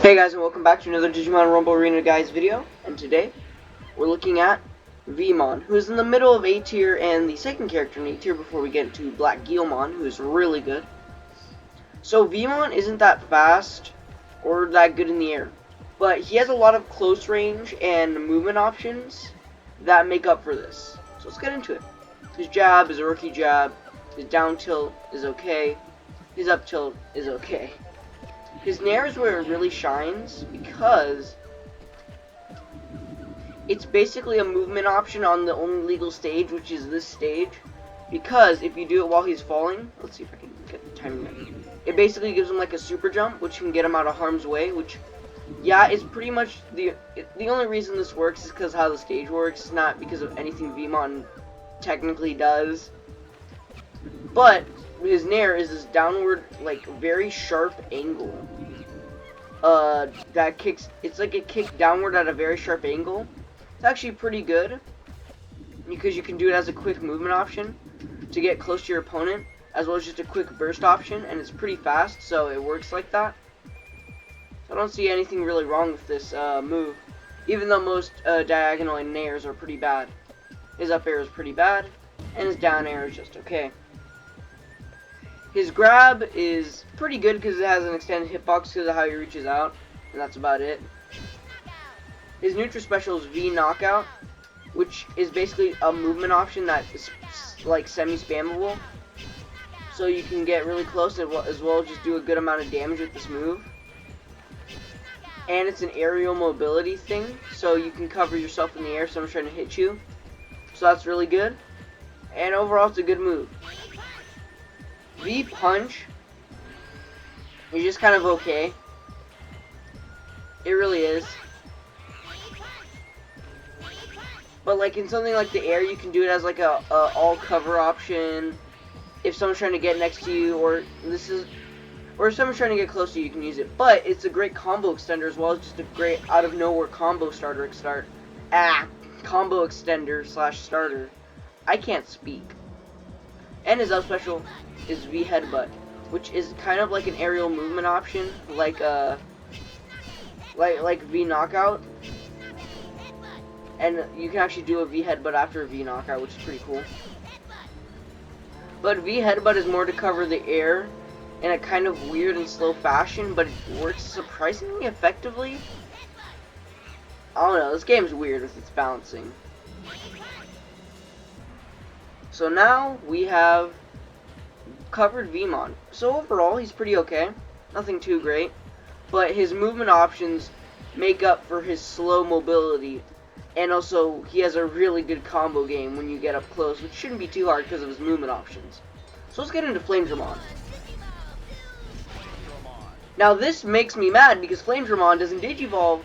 Hey guys, and welcome back to another Digimon Rumble Arena guys video. And today we're looking at Veemon, who's in the middle of A tier and the second character in A tier before we get into Black Guilmon, who's really good. So Veemon isn't that fast or that good in the air, but he has a lot of close range and movement options that make up for this. So let's get into it. His jab is a rookie jab. His down tilt is okay. His up tilt is okay. His Nair is where it really shines because it's basically a movement option on the only legal stage, which is this stage. Because if you do it while he's falling, let's see if I can get the timing right. It basically gives him like a super jump, which can get him out of harm's way. Which, yeah, is pretty much the only reason this works is because how the stage works. It's not because of anything Veemon technically does. But his Nair is this downward, like, very sharp angle. That kicks, it's like a kick downward at a very sharp angle. It's actually pretty good, because you can do it as a quick movement option to get close to your opponent, as well as just a quick burst option, and it's pretty fast, so it works like that. So I don't see anything really wrong with this move, even though most diagonal and nairs are pretty bad. His up air is pretty bad, and his down air is just okay. His grab is pretty good because it has an extended hitbox because of how he reaches out, and that's about it. His neutral special is V knockout, which is basically a movement option that is like semi-spammable, so you can get really close as well as just do a good amount of damage with this move. And it's an aerial mobility thing, so you can cover yourself in the air if someone's trying to hit you. So that's really good, and overall it's a good move. V punch is just kind of okay. It really is. But like in something like the air, you can do it as like a all cover option. If someone's trying to get next to you, or if someone's trying to get close to you, you can use it. But it's a great combo extender as well as just a great out of nowhere combo combo extender slash starter. I can't speak. And his up special is V headbutt, which is kind of like an aerial movement option, like V knockout. And you can actually do a V headbutt after a V knockout, which is pretty cool. But V headbutt is more to cover the air in a kind of weird and slow fashion, but it works surprisingly effectively. I don't know, this game's weird with its balancing. So now we have covered Veemon. So overall, he's pretty okay. Nothing too great. But his movement options make up for his slow mobility. And also, he has a really good combo game when you get up close, which shouldn't be too hard because of his movement options. So let's get into Flamedramon. Now this makes me mad because Flamedramon doesn't digivolve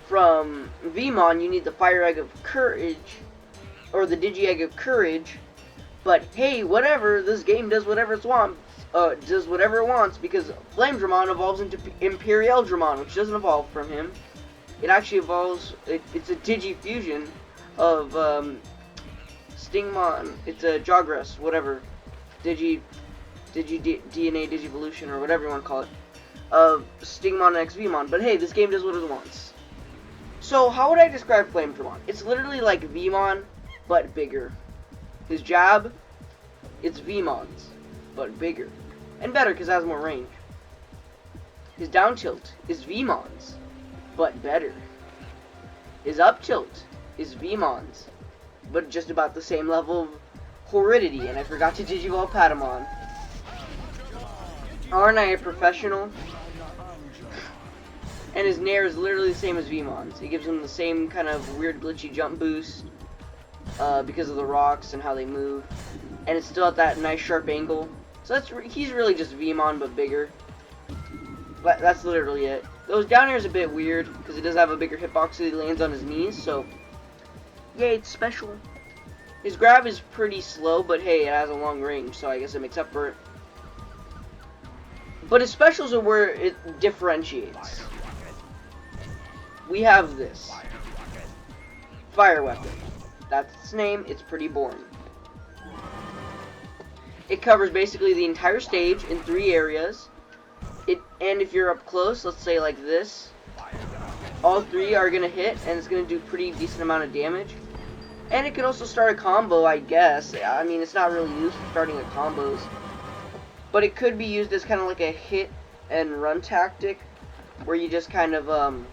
from Veemon. You need the Fire Egg of Courage, or the Digi Egg of Courage. But hey, whatever, this game does whatever it wants. Because Flamedramon evolves into Imperialdramon, which doesn't evolve from him. It actually evolves. It's a Digifusion of Stingmon. It's a Jogress, whatever, DNA Digivolution, or whatever you want to call it, of Stingmon X Veemon. But hey, this game does what it wants. So how would I describe Flamedramon? It's literally like Veemon, but bigger. His jab, it's Veemon's, but bigger. And better because it has more range. His down tilt is Veemon's, but better. His up tilt is Veemon's, but just about the same level of horridity. And I forgot to Digivolve Patamon. Aren't I a professional? And his Nair is literally the same as Veemon's. It gives him the same kind of weird glitchy jump boost. Because of the rocks and how they move, and it's still at that nice sharp angle. So he's really just Veemon but bigger. But that's literally it. Those down air is a bit weird because it does have a bigger hitbox, so he lands on his knees. So yay, it's special. His grab is pretty slow, but hey, it has a long range, so I guess it makes up for it. But his specials are where it differentiates. We have this Fire Weapon. That's its name. It's pretty boring. It covers basically the entire stage in 3 areas. And if you're up close, let's say like this, all three are gonna hit, and it's gonna do pretty decent amount of damage. And it can also start a combo, I guess. I mean, it's not really used for starting a combos, but it could be used as kind of like a hit and run tactic, where you just kind of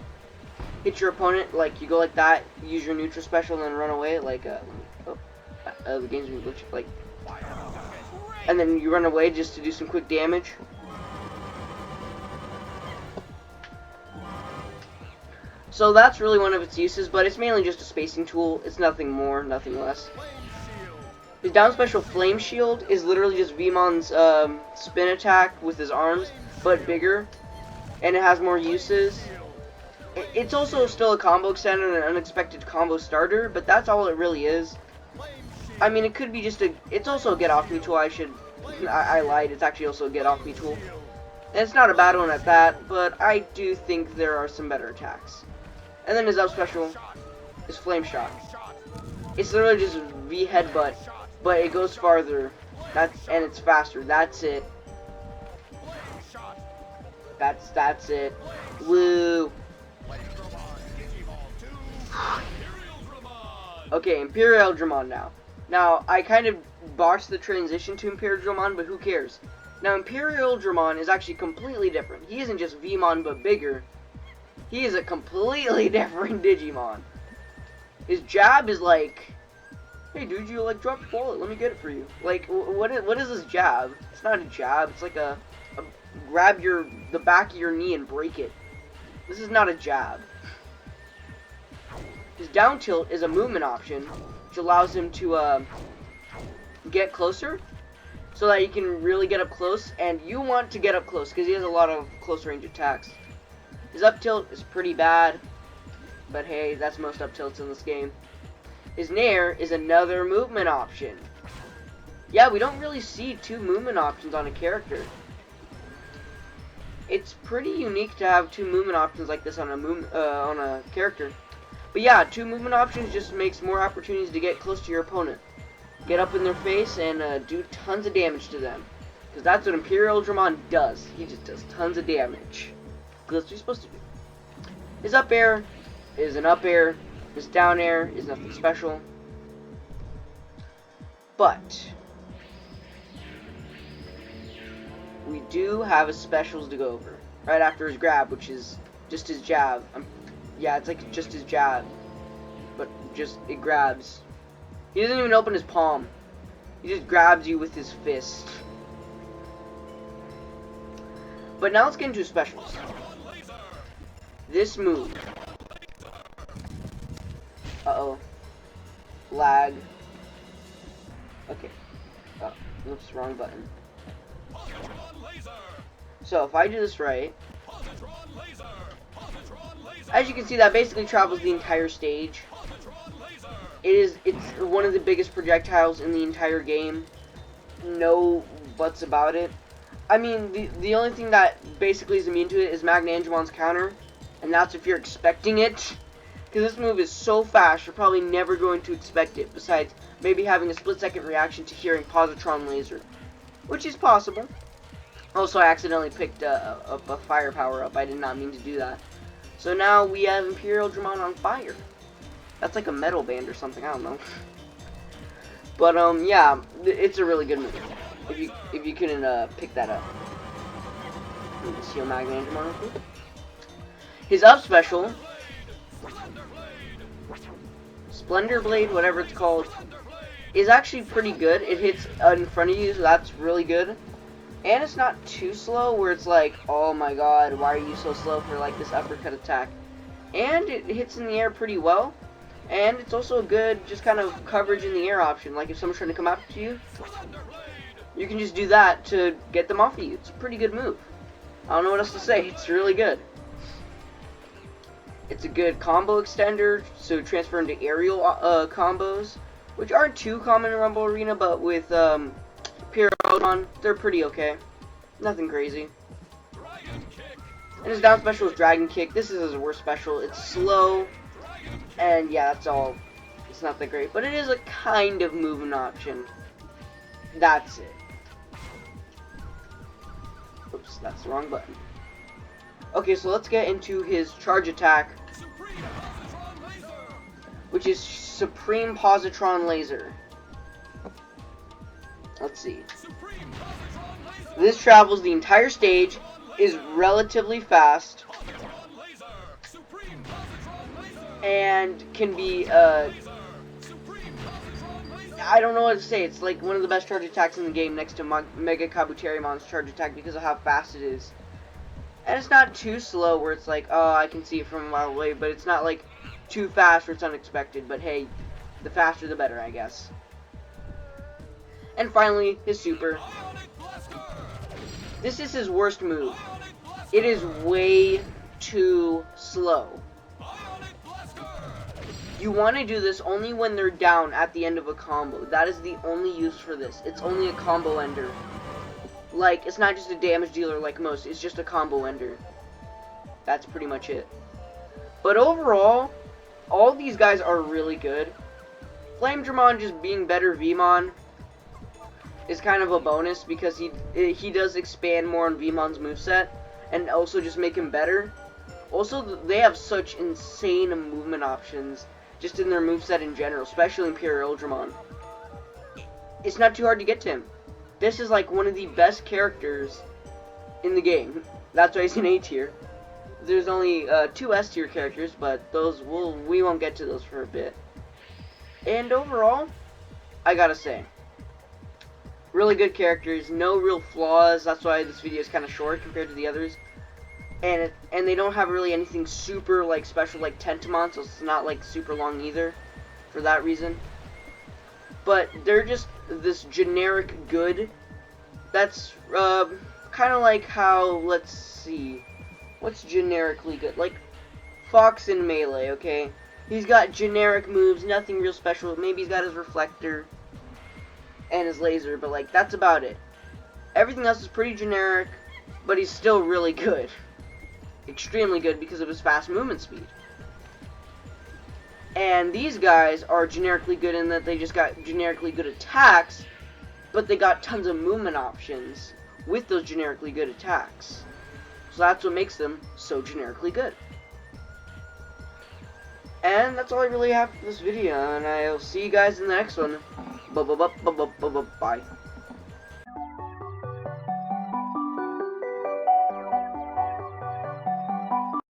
hit your opponent, like you go like that, use your neutral special, and then run away. Like the game's been glitched, like, and then you run away just to do some quick damage. So that's really one of its uses, but it's mainly just a spacing tool. It's nothing more, nothing less. His down special Flame Shield is literally just veemon's spin attack with his arms, but bigger, and it has more uses. It's also still a combo extender and an unexpected combo starter, but that's all it really is. I mean, it could be just a... It's also a get off me tool. I lied. It's actually also a get off me tool. And it's not a bad one at that, but I do think there are some better attacks. And then his up special is Flame Shot. It's literally just V headbutt, but it goes farther. And it's faster. That's it. That's it. Woo. Okay, Imperial Dramon now. Now, I kind of botched the transition to Imperial Dramon, but who cares? Now, Imperial Dramon is actually completely different. He isn't just veemon, but bigger. He is a completely different Digimon. His jab is like, hey dude, you like dropped your wallet, let me get it for you. Like, what is this jab? It's not a jab, it's like a grab the back of your knee and break it. This is not a jab. His down tilt is a movement option, which allows him to get closer, so that he can really get up close, and you want to get up close, because he has a lot of close range attacks. His up tilt is pretty bad, but hey, that's most up tilts in this game. His Nair is another movement option. Yeah, we don't really see two movement options on a character. It's pretty unique to have two movement options like this on a character. But yeah, two movement options just makes more opportunities to get close to your opponent. Get up in their face and do tons of damage to them. Because that's what Imperial Dramon does. He just does tons of damage. That's what he's supposed to do. His up air is an up air. His down air is nothing special. But we do have his specials to go over. Right after his grab, which is just his jab. Yeah, it's like just his jab. But just, it grabs. He doesn't even open his palm. He just grabs you with his fist. But now let's get into his specials. This move. Uh-oh. Lag. Okay. Oh, oops, wrong button. So, if I do this right, as you can see, that basically travels the entire stage. It's one of the biggest projectiles in the entire game. No buts about it. I mean, the only thing that basically is immune to it is Magnangemon's counter, and that's if you're expecting it. Because this move is so fast, you're probably never going to expect it, besides maybe having a split-second reaction to hearing Positron Laser, which is possible. Also, I accidentally picked up a fire power-up. I did not mean to do that. So now we have Imperial Dramon on fire. That's like a metal band or something, I don't know. But, yeah, it's a really good move. If you couldn't pick that up. Let me see Magnangemon real quick. His up special, Splendor Blade, whatever it's called, is actually pretty good. It hits in front of you, so that's really good. And it's not too slow, where it's like, oh my god, why are you so slow for like this uppercut attack? And it hits in the air pretty well. And it's also a good, just kind of coverage in the air option. Like if someone's trying to come after you, you can just do that to get them off of you. It's a pretty good move. I don't know what else to say. It's really good. It's a good combo extender, so transfer into aerial combos, which aren't too common in Rumble Arena, but with Pyrodon, they're pretty okay. Nothing crazy. And his down special is Dragon Kick. This is his worst special. It's slow, and yeah, that's all. It's not that great, but it is a kind of movement option. That's it. Oops, that's the wrong button. Okay, so let's get into his charge attack, which is Supreme Positron Laser. Let's see. This travels the entire stage, is relatively fast, and can be, I don't know what to say. It's like one of the best charge attacks in the game next to Mega Kabuterimon's charge attack because of how fast it is. And it's not too slow where it's like, oh, I can see it from a mile away, but it's not like too fast where it's unexpected. But hey, the faster the better, I guess. And finally, his super. This is his worst move. It is way too slow. You want to do this only when they're down at the end of a combo. That is the only use for this. It's only a combo ender. Like, it's not just a damage dealer like most. It's just a combo ender. That's pretty much it. But overall, all these guys are really good. Flamedramon just being better veemon is kind of a bonus because he does expand more on veemon's moveset and also just make him better. Also, they have such insane movement options just in their moveset in general, especially Imperial Dramon. It's not too hard to get to him. This is like one of the best characters in the game. That's why he's an A tier. There's only 2 S tier characters, but those we won't get to those for a bit. And overall, I gotta say, really good characters, no real flaws. That's why this video is kind of short compared to the others. And they don't have really anything super like special like Tentamon, so it's not like super long either for that reason. But they're just this generic good. That's kind of like how, let's see, what's generically good? Like Fox in Melee, okay? He's got generic moves, nothing real special. Maybe he's got his reflector and his laser, but like that's about it. Everything else is pretty generic, but he's still really good. Extremely good because of his fast movement speed. And these guys are generically good in that they just got generically good attacks, but they got tons of movement options with those generically good attacks. So that's what makes them so generically good. And that's all I really have for this video, and I'll see you guys in the next one. Bye.